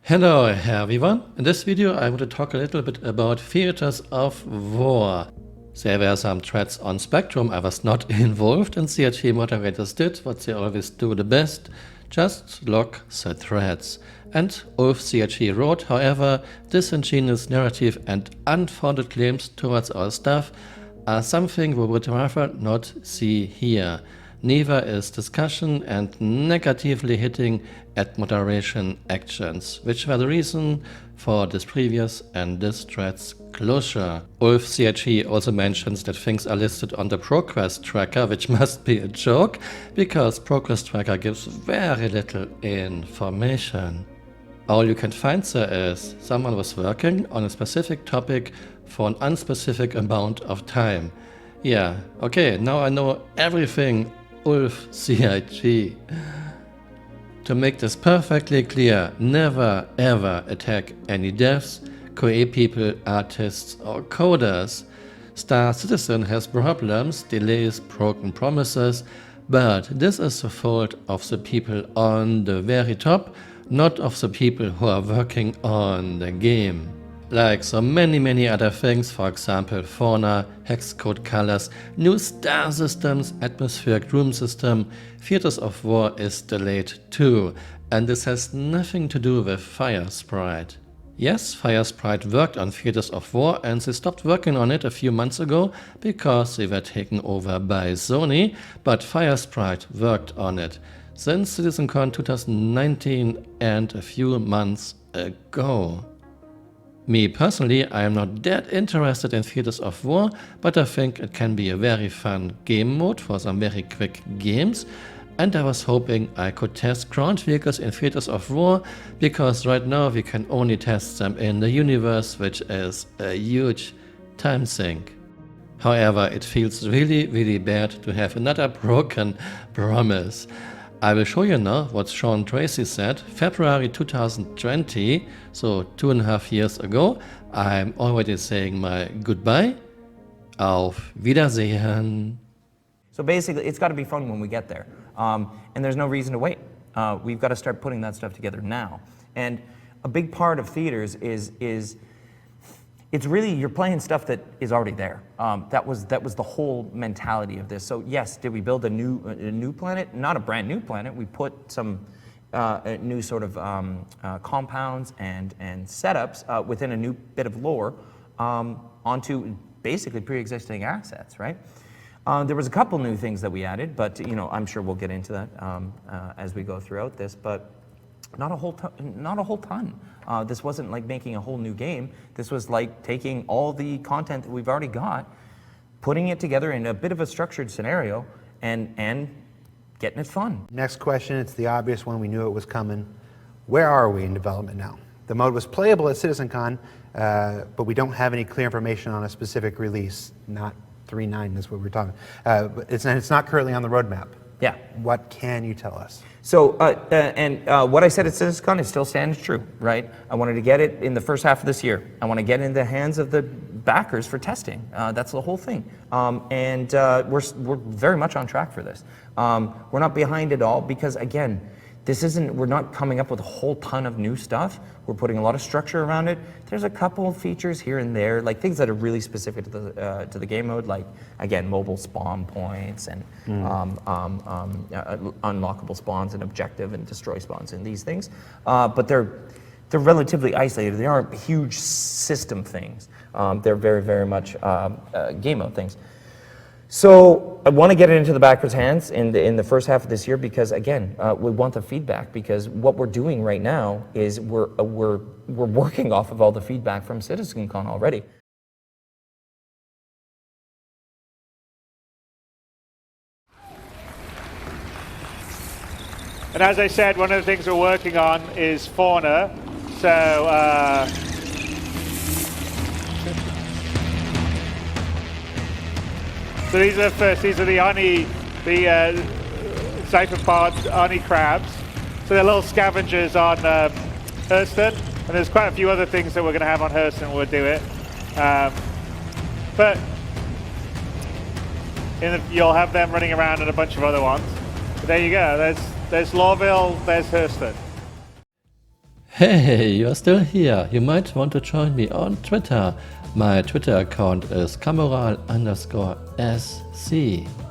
Hello everyone, in this video I want to talk a little bit about theaters of war. There were some threats on Spectrum. I was not involved, and CRT moderators did what they always do the best, just log the threads. And Ulf CRT wrote, however, disingenuous narrative and unfounded claims towards our staff are something we would rather not see here. Neither is discussion and negatively hitting at moderation actions, which were the reason for this previous and this thread's closure. Ulf CRT also mentions that things are listed on the progress tracker, which must be a joke, because progress tracker gives very little information. All you can find there is someone was working on a specific topic for an unspecific amount of time. Yeah, okay, now I know everything. Ulf CRT. To make this perfectly clear, never ever attack any devs, QA people, artists or coders. Star Citizen has problems, delays, broken promises, but this is the fault of the people on the very top, not of the people who are working on the game. Like so many other things, for example fauna, hex code colors, new star systems, atmospheric room system, Theaters of War is delayed too, and this has nothing to do with Firesprite. Yes, Firesprite worked on Theaters of War and they stopped working on it a few months ago because they were taken over by Sony, but Firesprite worked on it since CitizenCon 2019 and a few months ago. Me personally, I am not that interested in Theaters of War, but I think it can be a very fun game mode for some very quick games, and I was hoping I could test ground vehicles in Theaters of War, because right now we can only test them in the universe, which is a huge time sink. However, it feels really bad to have another broken promise. I will show you now what Sean Tracy said February 2020, so 2.5 years ago. I'm already saying my goodbye. Auf Wiedersehen. So basically, it's got to be fun when we get there. And there's no reason to wait. We've got to start putting that stuff together now. And a big part of theaters is it's really, you're playing stuff that is already there. That was the whole mentality of this. So yes, did we build a new planet? Not a brand new planet. We put some new sort of compounds and setups within a new bit of lore onto basically pre-existing assets, right? There was a couple new things that we added, but I'm sure we'll get into that as we go throughout this. But not a whole ton. This wasn't like making a whole new game. This was like taking all the content that we've already got, putting it together in a bit of a structured scenario, and getting it fun. Next question, it's the obvious one. We knew it was coming. Where are we in development now? The mode was playable at CitizenCon, but we don't have any clear information on a specific release. Not 3.9 is what we're talking. It's not currently on the roadmap. Yeah. What can you tell us? So, what I said at CitizenCon, it still stands true, right? I wanted to get it in the first half of this year. I want to get it in the hands of the backers for testing. That's the whole thing. We're very much on track for this. We're not behind at all because, again, we're not coming up with a whole ton of new stuff. We're putting a lot of structure around it. There's a couple of features here and there, like things that are really specific to the game mode, like, again, mobile spawn points and unlockable spawns and objective and destroy spawns and these things. But they're relatively isolated. They aren't huge system things. They're very much game mode things. So I want to get it into the backers' hands in the first half of this year because, again, we want the feedback, because what we're doing right now is we're working off of all the feedback from CitizenCon already. And as I said, one of the things we're working on is fauna. So these are the Ani, the cypherpod Ani crabs. So they're little scavengers on Hurston, and there's quite a few other things that we're going to have on Hurston. We'll do it, but you'll have them running around and a bunch of other ones. But there you go. There's Lawville. There's Hurston. Hey, you're still here. You might want to join me on Twitter. My Twitter account is Camural_SC.